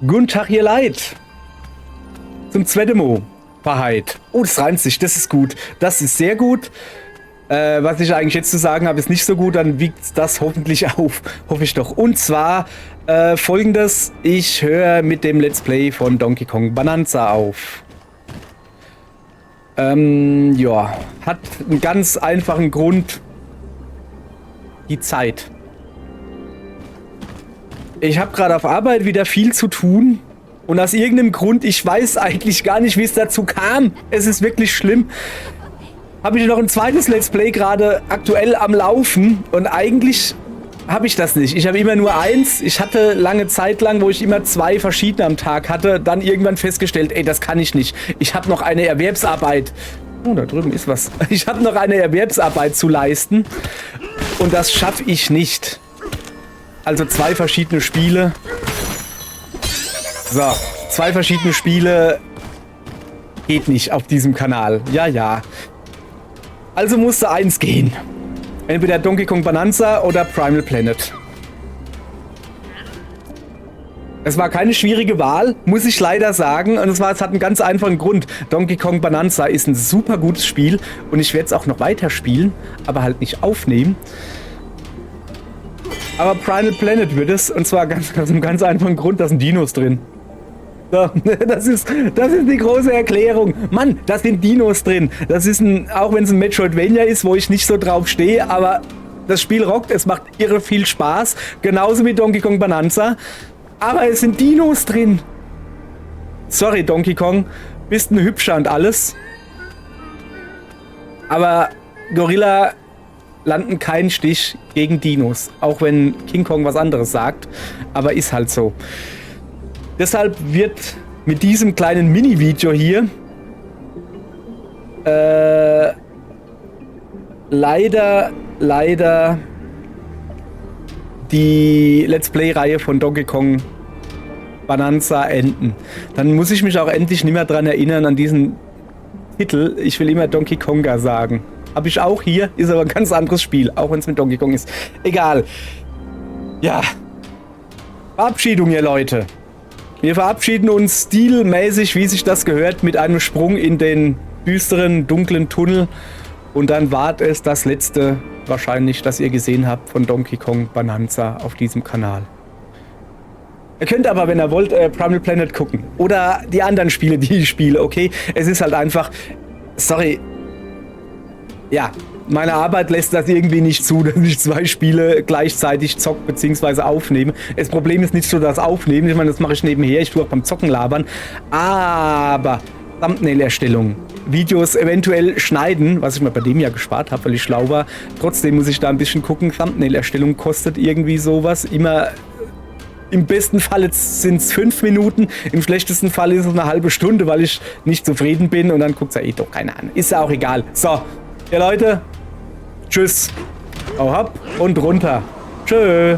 Guten Tag, ihr Leid. Zum zweiten Mal. Wahrheit. Oh, das reimt sich. Das ist gut. Das ist sehr gut. Was ich eigentlich jetzt zu sagen habe, ist nicht so gut. Dann wiegt das hoffentlich auf. Hoffe ich doch. Und zwar folgendes. Ich höre mit dem Let's Play von Donkey Kong Bonanza auf. Ja. Hat einen ganz einfachen Grund. Die Zeit. Ich habe gerade auf Arbeit wieder viel zu tun. Und aus irgendeinem Grund, ich weiß eigentlich gar nicht, wie es dazu kam. Es ist wirklich schlimm. Habe ich noch ein zweites Let's Play gerade aktuell am Laufen. Und eigentlich habe ich das nicht. Ich habe immer nur eins. Ich hatte lange Zeit lang, wo ich immer 2 verschiedene am Tag hatte. Dann irgendwann festgestellt, ey, das kann ich nicht. Ich habe noch eine Erwerbsarbeit. Oh, da drüben ist was. Ich habe noch eine Erwerbsarbeit zu leisten. Und das schaffe ich nicht. Also 2 verschiedene Spiele. So, 2 verschiedene Spiele geht nicht auf diesem Kanal. Ja, ja. Also musste eins gehen. Entweder Donkey Kong Bonanza oder Primal Planet. Es war keine schwierige Wahl, muss ich leider sagen. Und es hat einen ganz einfachen Grund. Donkey Kong Bonanza ist ein super gutes Spiel. Und ich werde es auch noch weiter spielen, aber halt nicht aufnehmen. Aber Primal Planet wird es. Und zwar aus einem ganz einfachen Grund, da sind Dinos drin. So, das ist die große Erklärung. Mann, da sind Dinos drin. Das ist auch wenn es ein Metroidvania ist, wo ich nicht so drauf stehe, aber das Spiel rockt, es macht irre viel Spaß. Genauso wie Donkey Kong Bonanza. Aber es sind Dinos drin. Sorry, Donkey Kong. Bist ein Hübscher und alles. Aber Gorilla landen keinen Stich gegen Dinos. Auch wenn King Kong was anderes sagt. Aber ist halt so. Deshalb wird mit diesem kleinen Mini-Video hier leider die Let's Play-Reihe von Donkey Kong Bonanza enden. Dann muss ich mich auch endlich nicht mehr dran erinnern an diesen Titel. Ich will immer Donkey Konga sagen. Habe ich auch hier, ist aber ein ganz anderes Spiel, auch wenn es mit Donkey Kong ist. Egal. Ja. Verabschiedung, ihr Leute. Wir verabschieden uns stilmäßig, wie sich das gehört, mit einem Sprung in den düsteren, dunklen Tunnel. Und dann war es das letzte, wahrscheinlich, das ihr gesehen habt von Donkey Kong Bonanza auf diesem Kanal. Ihr könnt aber, wenn ihr wollt, Primal Planet gucken. Oder die anderen Spiele, die ich spiele, okay? Es ist halt einfach... Sorry. Ja, meine Arbeit lässt das irgendwie nicht zu, dass ich 2 Spiele gleichzeitig zocke bzw. aufnehme. Das Problem ist nicht so das Aufnehmen, ich meine, das mache ich nebenher, ich tue auch beim Zocken labern. Aber Thumbnail-Erstellung, Videos eventuell schneiden, was ich mir bei dem ja gespart habe, weil ich schlau war. Trotzdem muss ich da ein bisschen gucken, Thumbnail-Erstellung kostet irgendwie sowas. Immer im besten Fall sind es 5 Minuten, im schlechtesten Fall ist es eine halbe Stunde, weil ich nicht zufrieden bin und dann guckt es ja eh doch keiner an. Ist ja auch egal. So. Ja, Leute, tschüss. Hau ab und runter. Tschö.